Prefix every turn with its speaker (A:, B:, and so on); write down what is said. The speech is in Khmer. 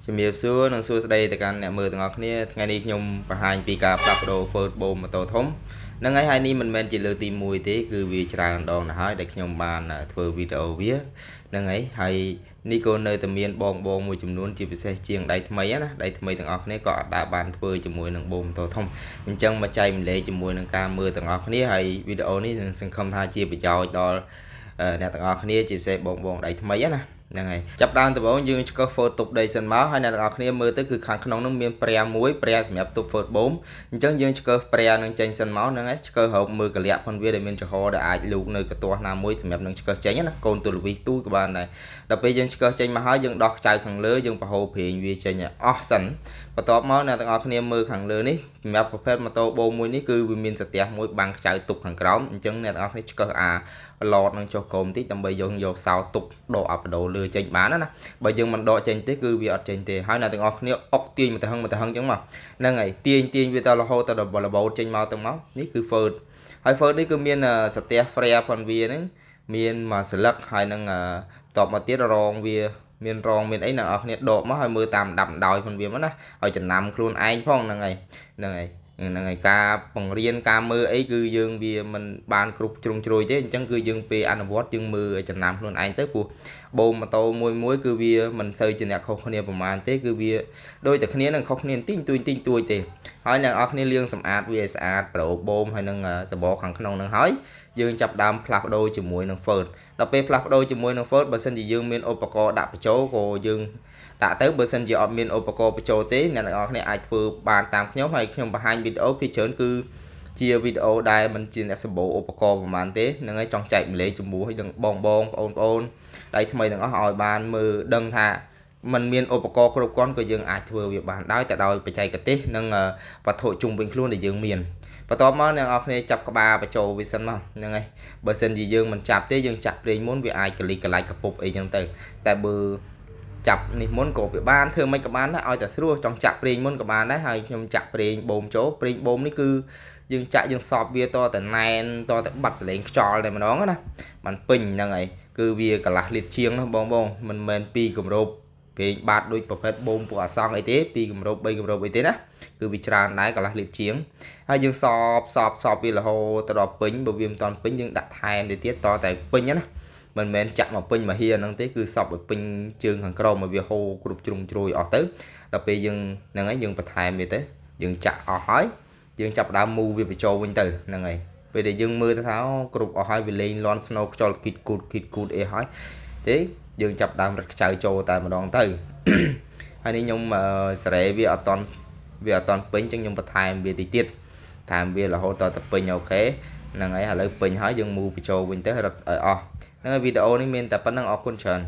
A: ជំរាបសួរនិងសួស្តីទៅកាន់អ្នកមើលទាំងអស់គ្នាថ្ងៃនេះខ្ញុំបង្ហាញពីការផ្លាស់ប្ដូរ Ford បូមម៉ូតូធំហ្នឹងហើយនេះមិនមែនជាលើកទី1ទេគឺវាច្រើនដងទៅហើយដែលខ្ញុំបានធ្វើវីដេអូវាហ្នឹងហើយនេះក៏នៅតែមានបងមួយចំនួនជាពិសេសជាងដៃថ្មីណាដៃថ្មីទាំងអស់គ្នាក៏អាចដើរបានធ្វើជាមួយនឹងបូមម៉ូតូធំអញ្ចឹងមកចែកម្លែកជាមួយនឹងការមើលទាំងអស់គ្នាហើយវីដេអូនេះនឹងសង្ឃឹមថាជាប្រយោជន៍ដល់អ្នកទាំងអស់គ្នាជាពិសេសបងដៃថ្មីណាហ្នឹងហើយចាប់ដើមដំបូងយើងឆ្កឹះ Ford ទុបដីសិនមកហើយអ្នកទាំងអស់គ្នាមើលទៅគឺខាងក្នុងនោះមានព្រាមួយព្រាសម្រាប់ទុប Ford បូមអញ្ចឹងយើងឆ្កឹះព្រានឹងចេញសិនមកហ្នឹងហើយឆ្កឹះរកមើលកលាក់ផងវាដែលមានចំហដែលអាចលូកនៅកទាស់ណាមួយសម្រាប់នឹងឆ្កឹះចេញណាកូនទូលវីទូក៏បានដែរដល់ពេលយើងឆ្កឹះចេញមកហើយយើងដោះខ្ចៅខាងលើយើងបហូរប្រេងវាចេញអស់សិនបន្ទាប់មកអ្នកទាំងអស់គ្នាមើលខាងលើនេះសម្រាប់ប្រភេទម៉ូតូបូមមួយនេះគឺវាមានស្ទះមួយបាំងខ្ចៅទុបខាងក្រោមអញ្ចឹងអ្នកទាំងអស់គ្នាឆ្កឹះឡតនឹងចុះក្រោមបន្តិចដើម្បីយកសោទុបដកអាបដូរលើចេញបានណាបើយើងមិនដកចេញទេគឺវាអត់ចេញទេហើយអ្នកទាំងអស់គ្នាអុកទាញមកទៅហឹងអញ្ចឹងមកហ្នឹងហើយទាញវាទៅរហូតទៅដល់របូតចេញមកទៅមកនេះគឺ Ford ហើយ Ford នេះគឺមានស្ទះ flare ផងវាហ្នឹងមានមួយស្លឹកហើយនឹងតបមកទៀតរងវាមានរងមានអីអ្នកនរគ្នាដកមកហើយមើលតាមដាប់ដោយផងវាមកណាហើយចំណាំខ្លួនឯងផងហ្នឹងហើយការបង្រៀនការមើលអីគឺយើងវាមិនបានគ្រប់ជ្រុងជ្រោយទេអញ្ចឹងគឺយើងពេលអនុវត្តយើងមើលចំណាំខ្លួនឯងទៅព្រោះបូមម៉ូតូមួយគឺវាមិនសូវជាអ្នកខុសគ្នាប្រហែលទេគឺវាដូចតែគ្នានឹងខុសគ្នាបន្តិចតួចទេហើយអ្នកនរគ្នាលាងសម្អាតវាឲ្យស្អាតប្រូបូមហើយនឹងសបកខាងក្នុងនឹងហើយយើងចាប់ដើមផ្លាស់ប្ដូរជាមួយនឹង Ford ដល់ពេលផ្លាស់ប្ដូរជាមួយនឹង Ford បើសិនជាយើងមានឧបករណ៍ដាក់បញ្ចូលក៏យើងដាក់ទៅបើសិនជាអត់មានឧបករណ៍បញ្ចូលទេអ្នកនរគ្នាអាចធ្វើបានតាមខ្ញុំហើយខ្ញុំបង្ហាញវីដេអូពីច្រើនគឺជាវីដេអូដែលមិនជាអ្នកសម្បូរឧបករណ៍ប្រហែលទេហ្នឹងហើយចង់ចែកម្លែកជាមួយនឹងបងប្អូនដៃថ្មីទាំងអស់ឲ្យបានមើលដឹងថាมันមានឧបករណ៍គ្រប់គ្រាន់ក៏យើងអាចធ្វើវាបានដោយតែដោយបច្ចេកទេសនិងវត្ថុជុំវិញខ្លួនដែលយើងមានបន្ទាប់មកអ្នកនរគ្នាចាប់ក្បាលបញ្ចូលវាសិនមកហ្នឹងហើយបើសិនជាយើងមិនចាប់ទេយើងចាក់ប្រេងមុនវាអាចកលិចកលាច់កពុបអីចឹងទៅតែបើចាប់នេះមុនក៏វាបានធ្វើមិនក៏បានដែរឲ្យតែស្រួលចង់ចាក់ប្រេងមុនក៏បានដែរហើយខ្ញុំចាក់ប្រេងបូមចូលប្រេងបូមនេះគឺយើងចាក់យើងសបវាតតែណែនតតែបាត់សលេងខ្យល់តែម្ដងណាมันពេញហ្នឹងហើយគឺវាកន្លះលីត្រជាងណាបងមិនមែន2គម្របប្រេងបាតដូចប្រភេទបូមពួកអាសងអីទេ2គម្រប3គម្របអីទេណាគឺវាច្រើនដែរកន្លះលីត្រជាងហើយយើងសបវារហូតទៅដល់ពេញបើវាមិនតាន់ពេញយើងដាក់ថែមទៅទៀតតតែពេញណាមិនមែនចាក់មកពេញមកហៀហ្នឹងទេគឺសបឲ្យពេញជើងខាងក្រោមមកវាហូរគ្រប់ជ្រុងជ្រោយអស់ទៅដល់ពេលយើងហ្នឹងហើយយើងបន្ថែមវាទៅយើងចាក់អស់ហើយយើងចាប់ដើមមូវាបញ្ចូលវិញទៅហ្នឹងហើយពេលដែលយើងមើលទៅថាគ្រប់អស់ហើយវាលេងលន់ស្នូខ្យល់គិតគូតអីហើយទេយើងចាប់ដើមរឹតខ្ចៅចូលតែម្ដងទៅហើយនេះខ្ញុំសារ៉េវាអត់តន់ពេញអញ្ចឹងខ្ញុំបន្ថែមវាតិចទៀតថែមវារហូតដល់ទៅពេញអូខេហ្នឹងហើយឥឡូវពេញហើយយើងមូបញ្ចូលវិញទៅរឹតឲ្យអស់ហ្នឹងហើយវីដេអូនេះមានតែប៉ុណ្្នឹងអរគុណច្រើន